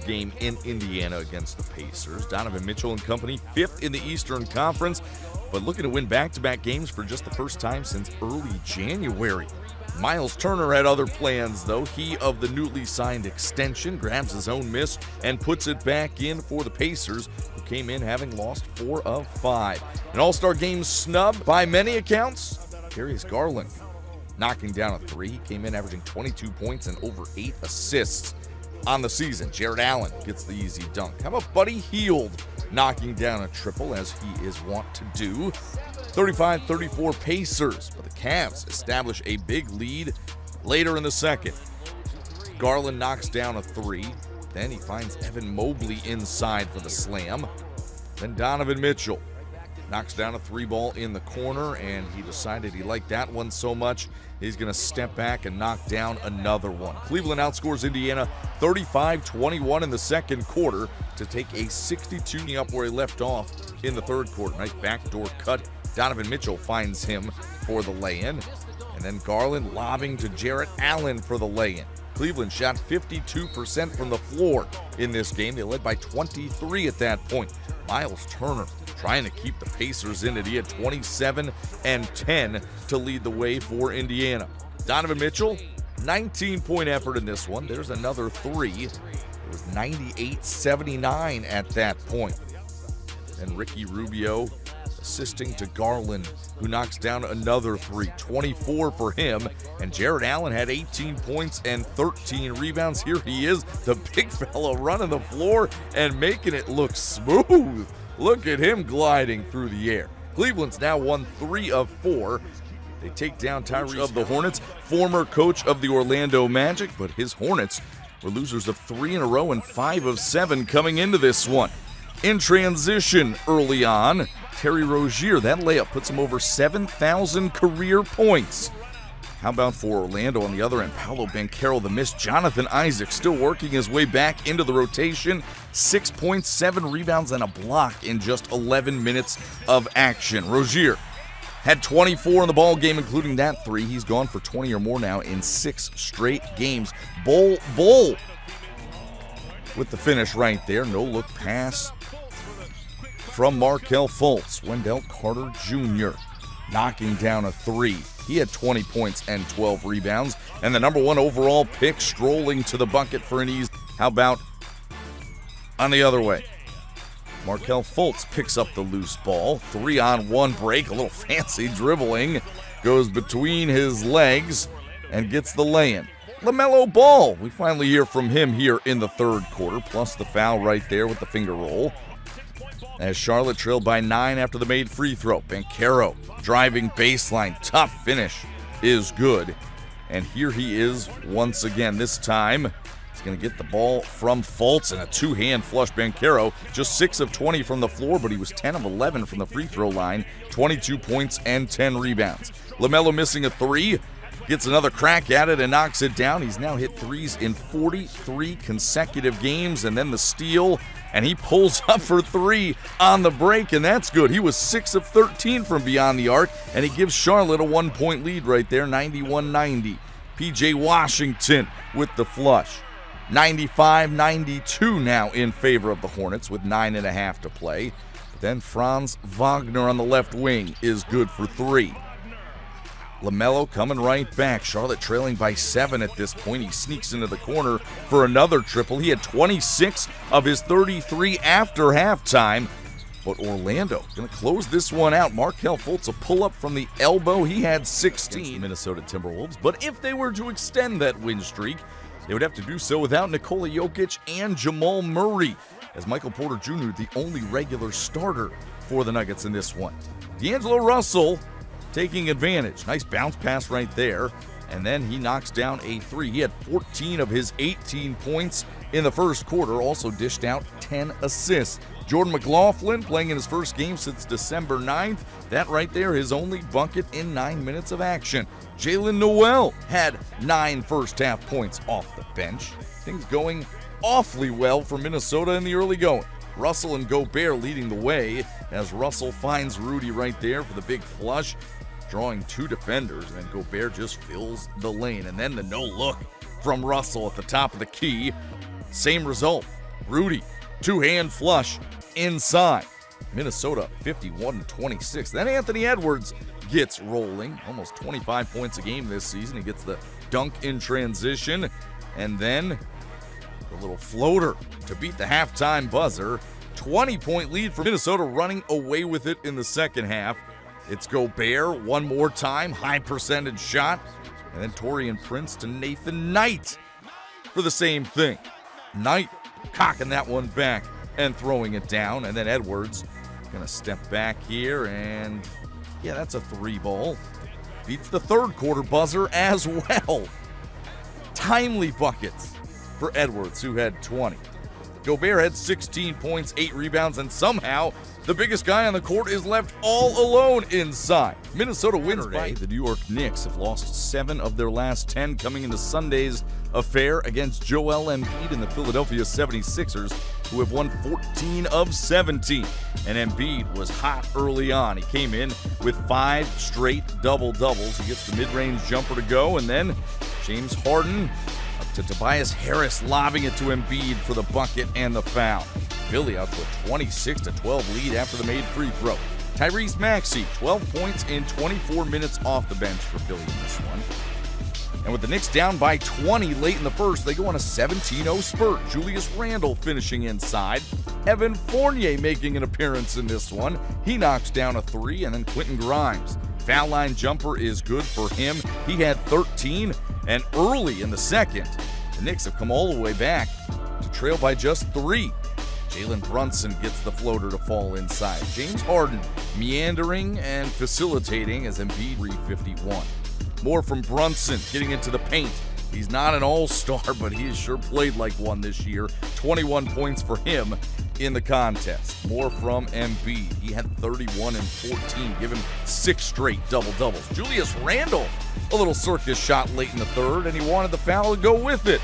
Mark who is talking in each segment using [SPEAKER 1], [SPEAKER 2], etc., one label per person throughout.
[SPEAKER 1] game in Indiana against the Pacers. Donovan Mitchell and company, 5th in the Eastern Conference, but looking to win back-to-back games for just the first time since early January. Miles Turner had other plans, though. He, of the newly signed extension, grabs his own miss and puts it back in for the Pacers, who came in having lost 4 of 5. An All-Star game snub by many accounts. Darius Garland knocking down a 3. He came in averaging 22 points and over 8 assists on the season. Jared Allen gets the easy dunk. How about Buddy Hield knocking down a triple, as he is wont to do? 35-34 Pacers, but the Cavs establish a big lead later in the second. Garland knocks down a 3. Then he finds Evan Mobley inside for the slam. Then Donovan Mitchell knocks down a 3-ball in the corner, and he decided he liked that one so much, he's going to step back and knock down another one. Cleveland outscores Indiana 35-21 in the second quarter to take a 62 up where he left off in the third quarter. Nice backdoor cut. Donovan Mitchell finds him for the lay-in, and then Garland lobbing to Jarrett Allen for the lay-in. Cleveland shot 52% from the floor in this game. They led by 23 at that point. Miles Turner trying to keep the Pacers in it. He had 27 and 10 to lead the way for Indiana. Donovan Mitchell, 19-point effort in this one. There's another 3. It was 98-79 at that point. And Ricky Rubio assisting to Garland, who knocks down another 3. 24 for him. And Jared Allen had 18 points and 13 rebounds. Here he is, the big fella running the floor and making it look smooth. Look at him gliding through the air. Cleveland's now won 3 of 4. They take down Tyrese of the Hornets, former coach of the Orlando Magic, but his Hornets were losers of 3 in a row and 5 of 7 coming into this one. In transition early on, Terry Rozier, that layup puts him over 7,000 career points. How about for Orlando on the other end? Paolo Banchero, the miss. Jonathan Isaac still working his way back into the rotation. 6 points, 7 rebounds, and a block in just 11 minutes of action. Rozier had 24 in the ball game, including that 3. He's gone for 20 or more now in 6 straight games. Bull with the finish right there. No look pass from Markelle Fultz. Wendell Carter Jr. knocking down a 3. He had 20 points and 12 rebounds. And the number 1 overall pick strolling to the bucket for an easy. How about on the other way? Markelle Fultz picks up the loose ball. 3-on-1 break. A little fancy dribbling. Goes between his legs and gets the lay-in. LaMelo Ball. We finally hear from him here in the third quarter. Plus the foul right there with the finger roll. As Charlotte trailed by 9 after the made free throw. Banchero driving baseline. Tough finish is good. And here he is once again. This time he's going to get the ball from Fultz and a 2-hand flush. Banchero just 6 of 20 from the floor, but he was 10 of 11 from the free throw line. 22 points and 10 rebounds. LaMelo missing a 3. Gets another crack at it and knocks it down. He's now hit 3s in 43 consecutive games, and then the steal, and he pulls up for 3 on the break, and that's good. He was 6 of 13 from beyond the arc, and he gives Charlotte a 1-point lead right there, 91-90. P.J. Washington with the flush. 95-92 now in favor of the Hornets with 9.5 to play. But then Franz Wagner on the left wing is good for 3. LaMelo coming right back. Charlotte trailing by 7 at this point. He sneaks into the corner for another triple. He had 26 of his 33 after halftime. But Orlando going to close this one out. Markelle Fultz, a pull-up from the elbow. He had 16. Minnesota Timberwolves. But if they were to extend that win streak, they would have to do so without Nikola Jokic and Jamal Murray, as Michael Porter Jr., the only regular starter for the Nuggets in this one. D'Angelo Russell taking advantage. Nice bounce pass right there. And then he knocks down a 3. He had 14 of his 18 points in the first quarter. Also dished out 10 assists. Jordan McLaughlin playing in his first game since December 9th. That right there, his only bucket in 9 minutes of action. Jalen Noel had 9 first-half points off the bench. Things going awfully well for Minnesota in the early going. Russell and Gobert leading the way as Russell finds Rudy right there for the big flush, drawing 2 defenders, and then Gobert just fills the lane. And then the no-look from Russell at the top of the key. Same result. Rudy, two-hand flush inside. Minnesota 51-26. Then Anthony Edwards gets rolling, almost 25 points a game this season. He gets the dunk in transition, and then the little floater to beat the halftime buzzer. 20-point lead for Minnesota, running away with it in the second half. It's Gobert one more time, high percentage shot, and then Taurean Prince to Nathan Knight for the same thing. Knight cocking that one back and throwing it down, and then Edwards gonna step back here, and yeah, that's a three ball. Beats the third quarter buzzer as well. Timely buckets for Edwards, who had 20. Gobert had 16 points, 8 rebounds, and somehow the biggest guy on the court is left all alone inside. Minnesota wins by the New York Knicks have lost 7 of their last 10 coming into Sunday's affair against Joel Embiid and the Philadelphia 76ers, who have won 14 of 17. And Embiid was hot early on. He came in with 5 straight double-doubles. He gets the mid-range jumper to go, and then James Harden up to Tobias Harris, lobbing it to Embiid for the bucket and the foul. Philly out to a 26-12 lead after the made free throw. Tyrese Maxey, 12 points in 24 minutes off the bench for Philly in this one. And with the Knicks down by 20 late in the first, they go on a 17-0 spurt. Julius Randle finishing inside. Evan Fournier making an appearance in this one. He knocks down a 3, and then Quentin Grimes. Foul line jumper is good for him. He had 13, and early in the second, the Knicks have come all the way back to trail by just 3. Jalen Brunson gets the floater to fall inside. James Harden meandering and facilitating as Embiid 351. More from Brunson getting into the paint. He's not an all-star, but he has sure played like one this year. 21 points for him in the contest. More from Embiid. He had 31 and 14. Give him 6 straight double-doubles. Julius Randle, a little circus shot late in the third, and he wanted the foul to go with it.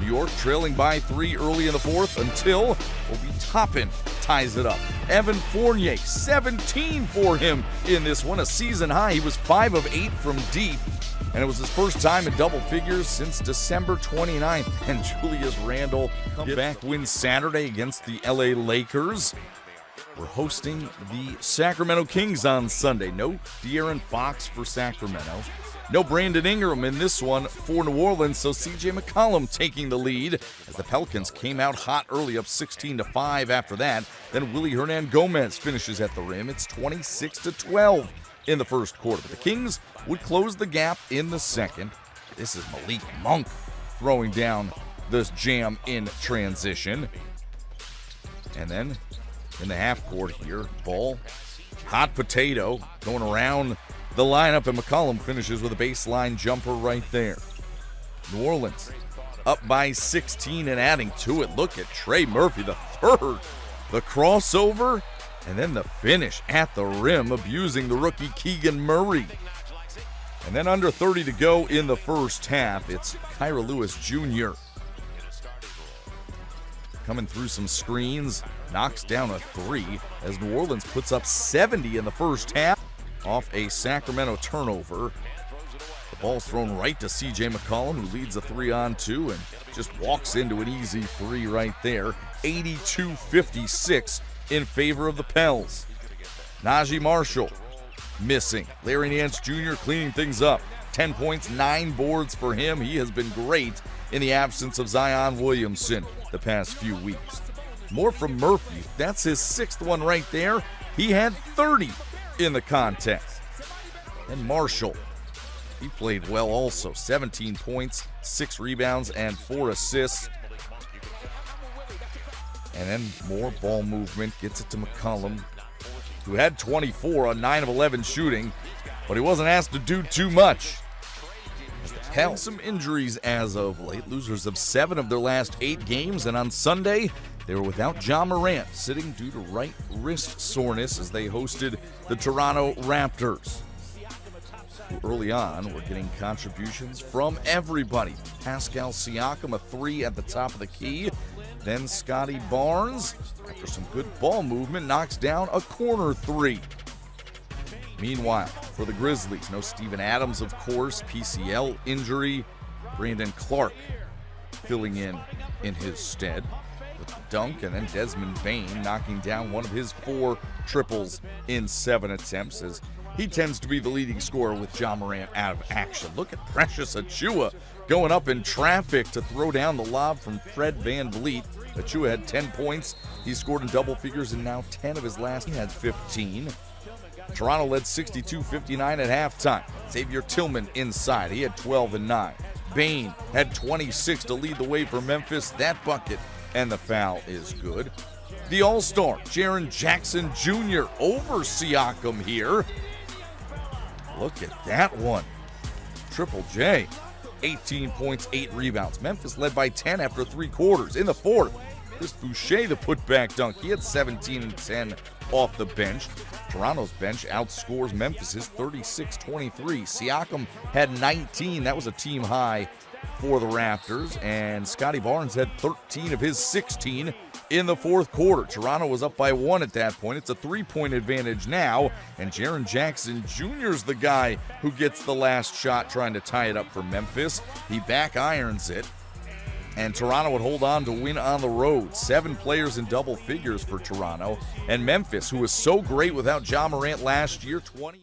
[SPEAKER 1] New York trailing by 3 early in the fourth until Obi Toppin ties it up. Evan Fournier, 17 for him in this one, a season high. He was 5 of 8 from deep, and it was his first time in double figures since December 29th. And Julius Randle comeback win Saturday against the LA Lakers. We're hosting the Sacramento Kings on Sunday. No De'Aaron Fox for Sacramento. No Brandon Ingram in this one for New Orleans, so C.J. McCollum taking the lead as the Pelicans came out hot early, up 16-5 after that. Then Willie Hernan-Gomez finishes at the rim. It's 26-12 in the first quarter. But the Kings would close the gap in the second. This is Malik Monk throwing down this jam in transition. And then in the half court here, ball, hot potato, going around the lineup, and McCollum finishes with a baseline jumper right there. New Orleans up by 16 and adding to it. Look at Trey Murphy, the third. The crossover, and then the finish at the rim, abusing the rookie Keegan Murray. And then under 30 to go in the first half, it's Kyra Lewis Jr. coming through some screens, knocks down a 3 as New Orleans puts up 70 in the first half. Off a Sacramento turnover. The ball's thrown right to C.J. McCollum, who leads a 3-on-2 and just walks into an easy 3 right there. 82-56 in favor of the Pels. Najee Marshall missing. Larry Nance Jr. cleaning things up. 10 points, 9 boards for him. He has been great in the absence of Zion Williamson the past few weeks. More from Murphy. That's his 6th one right there. He had 30 in the contest. And Marshall, he played well also. 17 points, 6 rebounds, and 4 assists. And then more ball movement, gets it to McCollum, who had 24 on 9 of 11 shooting, but he wasn't asked to do too much. Had some injuries as of late, losers of 7 of their last 8 games, and on Sunday, they were without Ja Morant, sitting due to right wrist soreness as they hosted the Toronto Raptors. Early on, we're getting contributions from everybody. Pascal Siakam, a 3 at the top of the key. Then Scotty Barnes, after some good ball movement, knocks down a corner 3. Meanwhile, for the Grizzlies, no Steven Adams, of course, PCL injury. Brandon Clark filling in his stead. The dunk, and then Desmond Bain knocking down one of his 4 triples in 7 attempts, as he tends to be the leading scorer with Ja Morant out of action. Look at Precious Achiuwa going up in traffic to throw down the lob from Fred VanVleet. Achiuwa had 10 points. He scored in double figures, and now 10 of his last. He had 15. Toronto led 62-59 at halftime. Xavier Tillman inside. He had 12 and 9. Bain had 26 to lead the way for Memphis. That bucket and the foul is good. The All-Star, Jaren Jackson Jr. over Siakam here. Look at that one. Triple J. 18 points, 8 rebounds. Memphis led by 10 after 3 quarters. In the fourth, Chris Boucher, the putback dunk. He had 17 and 10 off the bench. Toronto's bench outscores Memphis's 36-23. Siakam had 19. That was a team high for the Raptors. And Scotty Barnes had 13 of his 16 in the fourth quarter. Toronto was up by 1 at that point. It's a 3-point advantage now. And Jaren Jackson Jr. is the guy who gets the last shot trying to tie it up for Memphis. He back irons it. And Toronto would hold on to win on the road. 7 players in double figures for Toronto. And Memphis, who was so great without Ja Morant last year, 20.